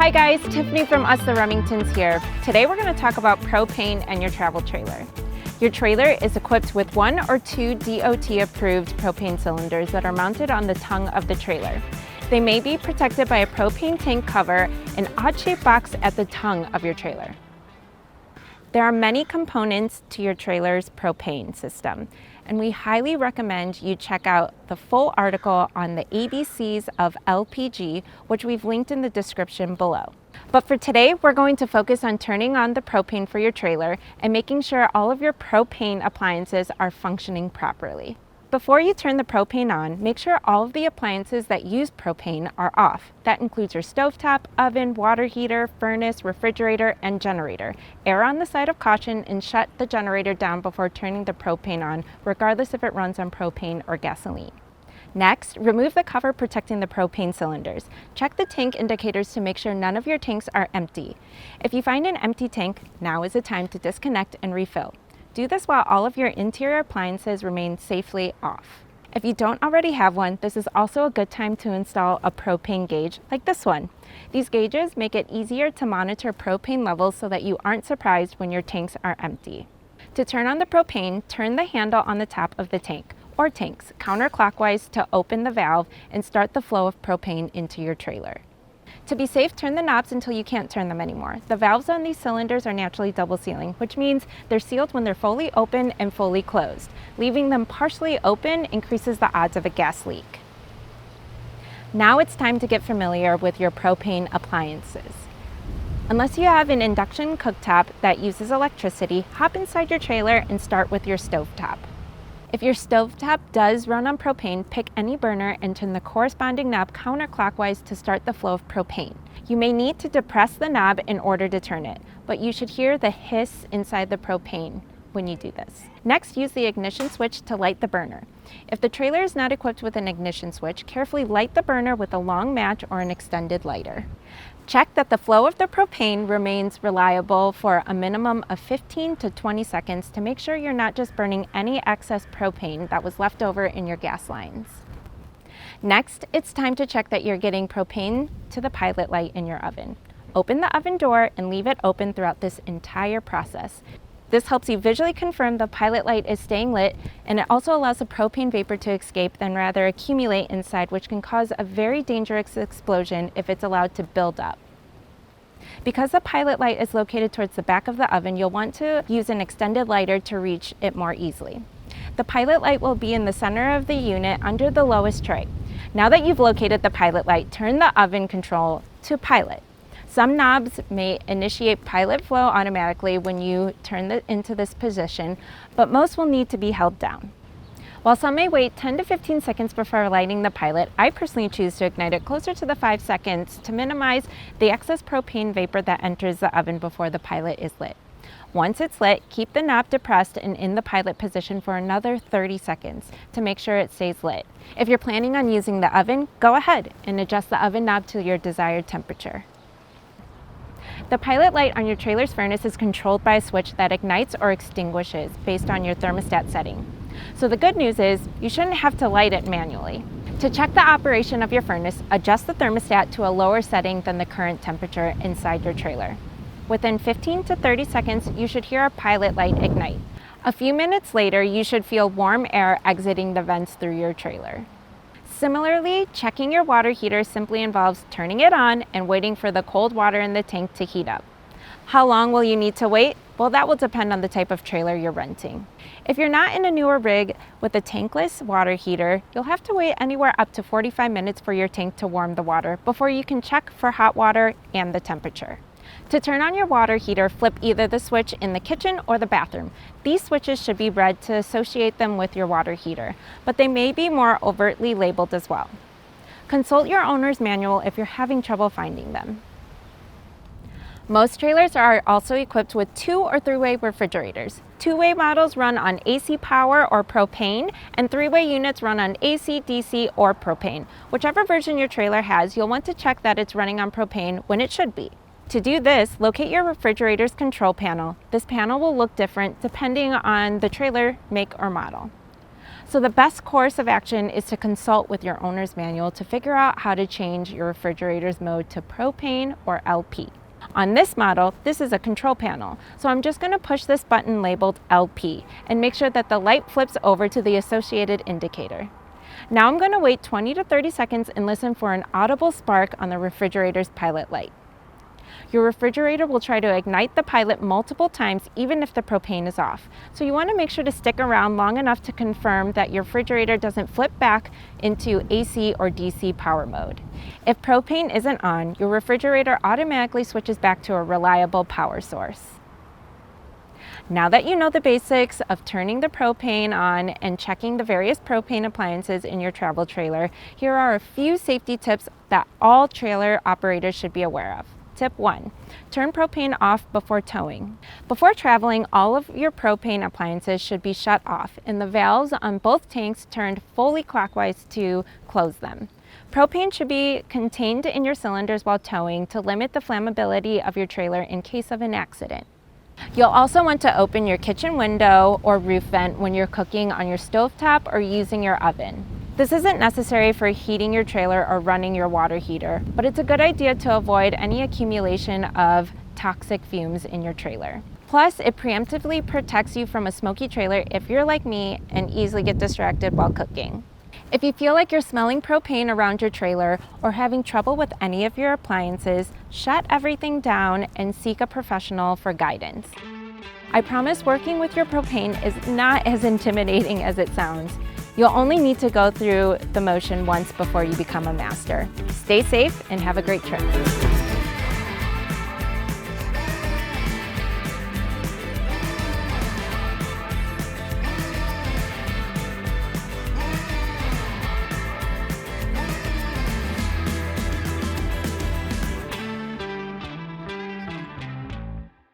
Hi guys, Tiffany from Us the Remingtons here. Today we're going to talk about propane and your travel trailer. Your trailer is equipped with 1 or 2 DOT approved propane cylinders that are mounted on the tongue of the trailer. They may be protected by a propane tank cover, an odd-shaped box at the tongue of your trailer. There are many components to your trailer's propane system, and we highly recommend you check out the full article on the ABCs of LPG, which we've linked in the description below. But for today, we're going to focus on turning on the propane for your trailer and making sure all of your propane appliances are functioning properly. Before you turn the propane on, make sure all of the appliances that use propane are off. That includes your stovetop, oven, water heater, furnace, refrigerator, and generator. Err on the side of caution and shut the generator down before turning the propane on, regardless if it runs on propane or gasoline. Next, remove the cover protecting the propane cylinders. Check the tank indicators to make sure none of your tanks are empty. If you find an empty tank, now is the time to disconnect and refill. Do this while all of your interior appliances remain safely off. If you don't already have one, this is also a good time to install a propane gauge like this one. These gauges make it easier to monitor propane levels so that you aren't surprised when your tanks are empty. To turn on the propane, turn the handle on the top of the tank or tanks counterclockwise to open the valve and start the flow of propane into your trailer. To be safe, turn the knobs until you can't turn them anymore. The valves on these cylinders are naturally double sealing, which means they're sealed when they're fully open and fully closed. Leaving them partially open increases the odds of a gas leak. Now it's time to get familiar with your propane appliances. Unless you have an induction cooktop that uses electricity, hop inside your trailer and start with your stovetop. If your stovetop does run on propane, pick any burner and turn the corresponding knob counterclockwise to start the flow of propane. You may need to depress the knob in order to turn it, but you should hear the hiss inside the propane when you do this. Next, use the ignition switch to light the burner. If the trailer is not equipped with an ignition switch, carefully light the burner with a long match or an extended lighter. Check that the flow of the propane remains reliable for a minimum of 15 to 20 seconds to make sure you're not just burning any excess propane that was left over in your gas lines. Next, it's time to check that you're getting propane to the pilot light in your oven. Open the oven door and leave it open throughout this entire process. This helps you visually confirm the pilot light is staying lit, and it also allows the propane vapor to escape than rather accumulate inside, which can cause a very dangerous explosion if it's allowed to build up. Because the pilot light is located towards the back of the oven, you'll want to use an extended lighter to reach it more easily. The pilot light will be in the center of the unit under the lowest tray. Now that you've located the pilot light, turn the oven control to pilot. Some knobs may initiate pilot flow automatically when you turn into this position, but most will need to be held down. While some may wait 10 to 15 seconds before lighting the pilot, I personally choose to ignite it closer to the 5 seconds to minimize the excess propane vapor that enters the oven before the pilot is lit. Once it's lit, keep the knob depressed and in the pilot position for another 30 seconds to make sure it stays lit. If you're planning on using the oven, go ahead and adjust the oven knob to your desired temperature. The pilot light on your trailer's furnace is controlled by a switch that ignites or extinguishes based on your thermostat setting. So the good news is you shouldn't have to light it manually. To check the operation of your furnace, adjust the thermostat to a lower setting than the current temperature inside your trailer. Within 15 to 30 seconds, you should hear a pilot light ignite. A few minutes later, you should feel warm air exiting the vents through your trailer. Similarly, checking your water heater simply involves turning it on and waiting for the cold water in the tank to heat up. How long will you need to wait? Well, that will depend on the type of trailer you're renting. If you're not in a newer rig with a tankless water heater, you'll have to wait anywhere up to 45 minutes for your tank to warm the water before you can check for hot water and the temperature. To turn on your water heater, flip either the switch in the kitchen or the bathroom. These switches should be red to associate them with your water heater, but they may be more overtly labeled as well. Consult your owner's manual if you're having trouble finding them. Most trailers are also equipped with 2- or 3-way refrigerators. 2-way models run on AC power or propane, and 3-way units run on AC, DC, or propane. Whichever version your trailer has, you'll want to check that it's running on propane when it should be. To do this, locate your refrigerator's control panel. This panel will look different depending on the trailer, make, or model. So the best course of action is to consult with your owner's manual to figure out how to change your refrigerator's mode to propane or LP. On this model, this is a control panel, so I'm just going to push this button labeled LP and make sure that the light flips over to the associated indicator. Now I'm going to wait 20 to 30 seconds and listen for an audible spark on the refrigerator's pilot light. Your refrigerator will try to ignite the pilot multiple times even if the propane is off. So you want to make sure to stick around long enough to confirm that your refrigerator doesn't flip back into AC or DC power mode. If propane isn't on, your refrigerator automatically switches back to a reliable power source. Now that you know the basics of turning the propane on and checking the various propane appliances in your travel trailer, here are a few safety tips that all trailer operators should be aware of. Tip 1. Turn propane off before towing. Before traveling, all of your propane appliances should be shut off and the valves on both tanks turned fully clockwise to close them. Propane should be contained in your cylinders while towing to limit the flammability of your trailer in case of an accident. You'll also want to open your kitchen window or roof vent when you're cooking on your stovetop or using your oven. This isn't necessary for heating your trailer or running your water heater, but it's a good idea to avoid any accumulation of toxic fumes in your trailer. Plus, it preemptively protects you from a smoky trailer if you're like me and easily get distracted while cooking. If you feel like you're smelling propane around your trailer or having trouble with any of your appliances, shut everything down and seek a professional for guidance. I promise working with your propane is not as intimidating as it sounds. You'll only need to go through the motion once before you become a master. Stay safe and have a great trip.